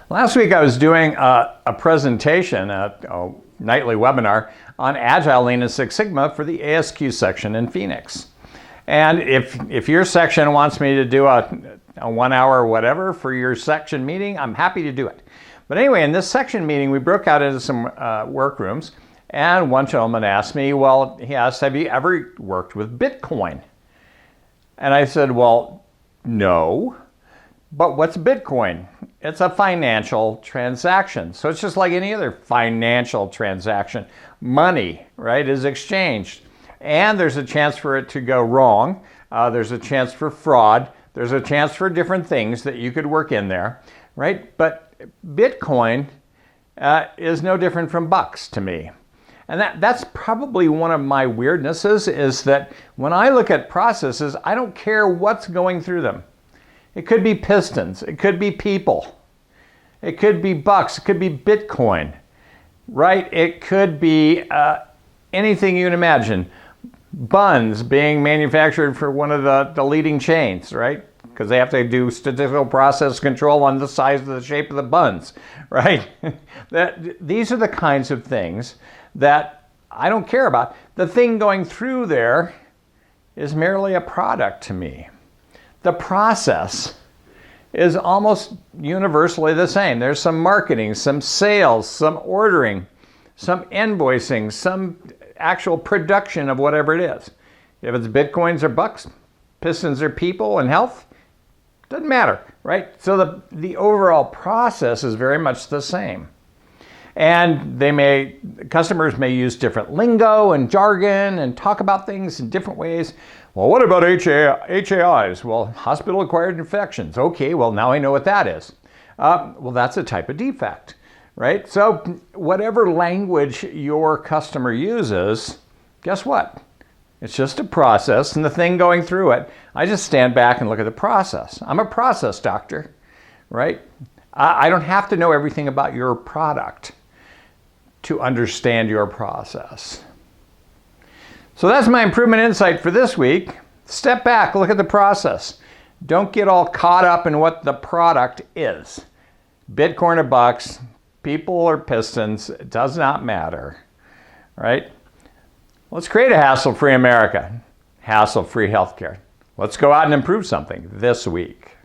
Last week I was doing a presentation, a nightly webinar on Agile, Lean, and Six Sigma for the ASQ section in Phoenix. And if your section wants me to do a 1 hour whatever for your section meeting, I'm happy to do it. But anyway, in this section meeting, we broke out into some workrooms, and one gentleman asked me, he asked, have you ever worked with Bitcoin? And I said, well, no. But what's Bitcoin? It's a financial transaction. So it's just like any other financial transaction. Money, right, is exchanged. And there's a chance for it to go wrong. There's a chance for fraud. There's a chance for different things that you could work in there, right? But Bitcoin is no different from bucks to me. And that's probably one of my weirdnesses, is that when I look at processes, I don't care what's going through them. It could be pistons, it could be people, it could be bucks, it could be Bitcoin, right? It could be anything you can imagine. Buns being manufactured for one of the leading chains, right? Because they have to do statistical process control on the size of the shape of the buns, right? These are the kinds of things that I don't care about. The thing going through there is merely a product to me. The process is almost universally the same. There's some marketing, some sales, some ordering, some invoicing, some actual production of whatever it is. If it's Bitcoins or bucks, pistons or people and health, doesn't matter, right? So the overall process is very much the same. And customers may use different lingo and jargon and talk about things in different ways. Well, what about HAIs? Well, hospital-acquired infections. Okay, well, now I know what that is. Well, that's a type of defect, right? So whatever language your customer uses, guess what? It's just a process, and the thing going through it, I just stand back and look at the process. I'm a process doctor, right? I don't have to know everything about your product to understand your process. So that's my improvement insight for this week. Step back, look at the process. Don't get all caught up in what the product is. Bitcoin or bucks, people or pistons, it does not matter, right? Let's create a hassle-free America, hassle-free healthcare. Let's go out and improve something this week.